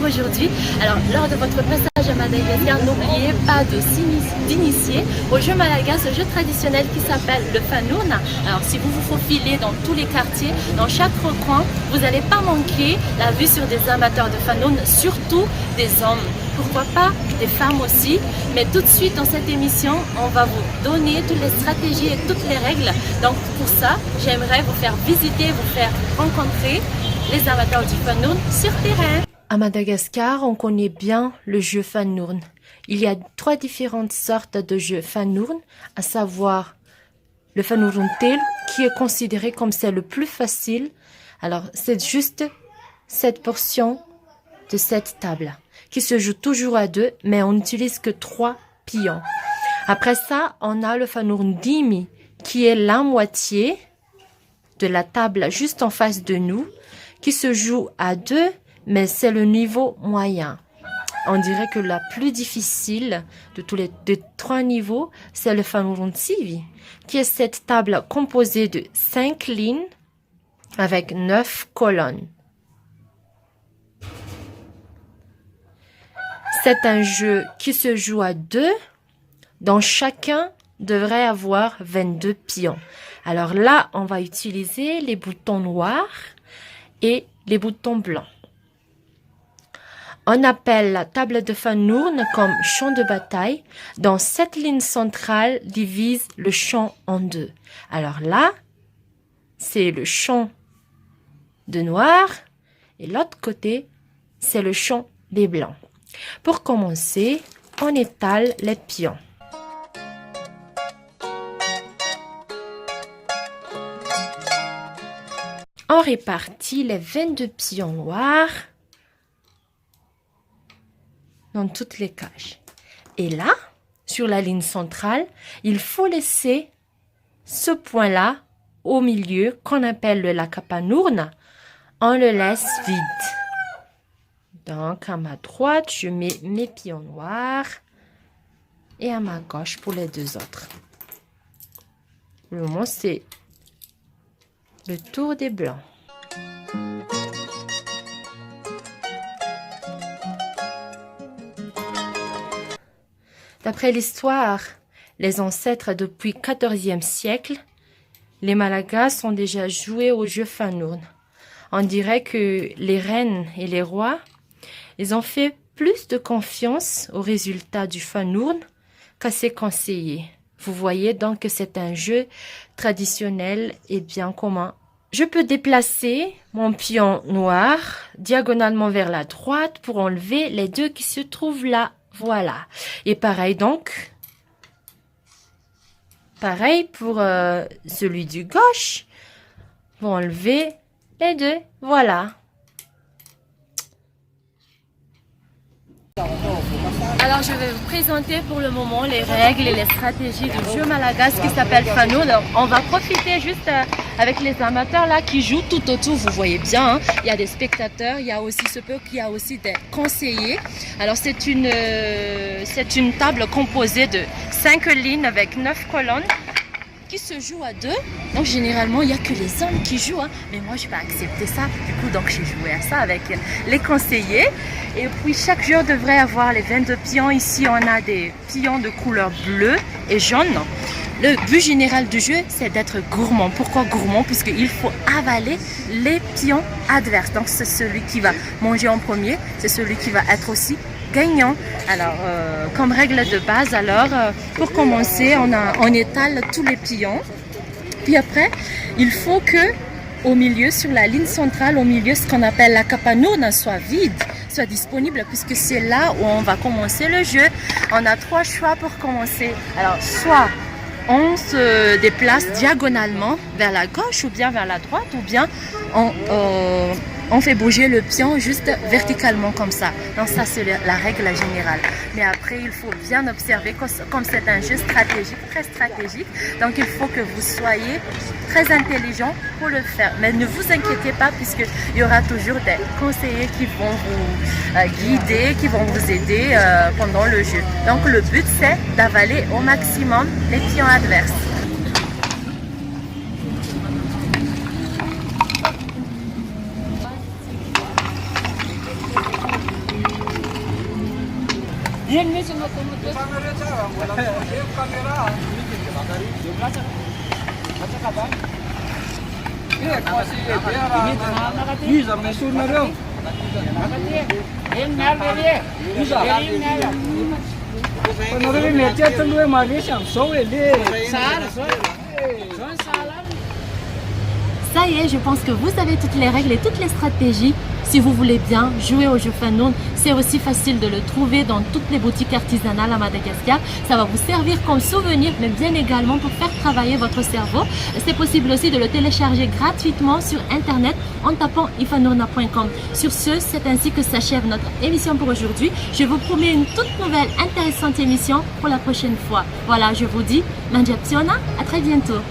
aujourd'hui. Alors, lors de votre passage à Madagascar, n'oubliez pas d'initier au jeu malagas, ce jeu traditionnel qui s'appelle le Fanourn. Alors, si vous vous faufilez dans tous les quartiers, dans chaque recoin, vous n'allez pas manquer la vue sur des amateurs de Fanourn, surtout des hommes. Pourquoi pas des femmes aussi, mais tout de suite dans cette émission, on va vous donner toutes les stratégies et toutes les règles. Donc pour ça, j'aimerais vous faire visiter, vous faire rencontrer les amateurs du Fanourn sur terrain. À Madagascar, on connaît bien le jeu Fanourn. Il y a 3 différentes sortes de jeux Fanourn, à savoir le Fanourn Tel, qui est considéré comme c'est le plus facile. Alors c'est juste cette portion de cette table qui se joue toujours à 2, mais on n'utilise que 3 pions. Après ça, on a le Fanourn Dimi, qui est la moitié de la table juste en face de nous, qui se joue à 2, mais c'est le niveau moyen. On dirait que la plus difficile de tous les 3 niveaux, c'est le Fanourn Tsivi, qui est cette table composée de 5 lignes avec 9 colonnes. C'est un jeu qui se joue à 2, dont chacun devrait avoir 22 pions. Alors là, on va utiliser les boutons noirs et les boutons blancs. On appelle la table de Fanourn comme champ de bataille, dont cette ligne centrale divise le champ en 2. Alors là, c'est le champ de noir et l'autre côté, c'est le champ des blancs. Pour commencer, on étale les pions. On répartit les 22 pions noirs dans toutes les cages. Et là, sur la ligne centrale, il faut laisser ce point-là au milieu qu'on appelle le Lakapanourn. On le laisse vide. Donc, à ma droite, je mets mes pions noirs et à ma gauche pour les 2 autres. Le moment, c'est le tour des blancs. D'après l'histoire, les ancêtres depuis le XIVe siècle, les Malagas ont déjà joué au jeu Fanourn. On dirait que les reines et les rois, ils ont fait plus de confiance aux résultats du Fanourn qu'à ses conseillers. Vous voyez donc que c'est un jeu traditionnel et bien commun. Je peux déplacer mon pion noir diagonalement vers la droite pour enlever les 2 qui se trouvent là. Voilà. Et pareil donc. Pareil pour celui du gauche. Vous enlevez les 2. Voilà. Alors je vais vous présenter pour le moment les règles et les stratégies du jeu malagas qui s'appelle Fanourn. On va profiter juste avec les amateurs là qui jouent tout autour, vous voyez bien, hein. Il y a des spectateurs, il y a aussi qu'il y a aussi des conseillers. Alors c'est une table composée de 5 lignes avec 9 colonnes qui se joue à 2. Donc généralement il n'y a que les hommes qui jouent, hein. Mais moi je vais accepter ça, du coup donc j'ai joué à ça avec les conseillers. Et puis chaque joueur devrait avoir les 22 pions. Ici on a des pions de couleur bleue et jaune. Le but général du jeu, c'est d'être gourmand. Pourquoi gourmand? Puisqu'il faut avaler les pions adverses. Donc c'est celui qui va manger en premier, c'est celui qui va être aussi gagnant. Alors, comme règle de base, pour commencer, on étale tous les pions. Puis après, il faut que au milieu, sur la ligne centrale, au milieu, ce qu'on appelle la Lakapanourn soit vide, soit disponible, puisque c'est là où on va commencer le jeu. On a 3 choix pour commencer. Alors, soit on se déplace diagonalement vers la gauche ou bien vers la droite, ou bien on fait bouger le pion juste verticalement comme ça. Donc ça c'est la règle générale. Mais après il faut bien observer comme c'est un jeu stratégique, très stratégique. Donc il faut que vous soyez très intelligent pour le faire. Mais ne vous inquiétez pas puisqu'il y aura toujours des conseillers qui vont vous guider, qui vont vous aider pendant le jeu. Donc le but c'est d'avaler au maximum les pions adverses. Ça y est, je pense que vous avez toutes les règles et toutes les stratégies. Si vous voulez bien jouer au jeu Fanoun, c'est aussi facile de le trouver dans toutes les boutiques artisanales à Madagascar. Ça va vous servir comme souvenir, mais bien également pour faire travailler votre cerveau. C'est possible aussi de le télécharger gratuitement sur Internet en tapant ifanouna.com. Sur ce, c'est ainsi que s'achève notre émission pour aujourd'hui. Je vous promets une toute nouvelle intéressante émission pour la prochaine fois. Voilà, je vous dis, Manjaptiona, à très bientôt.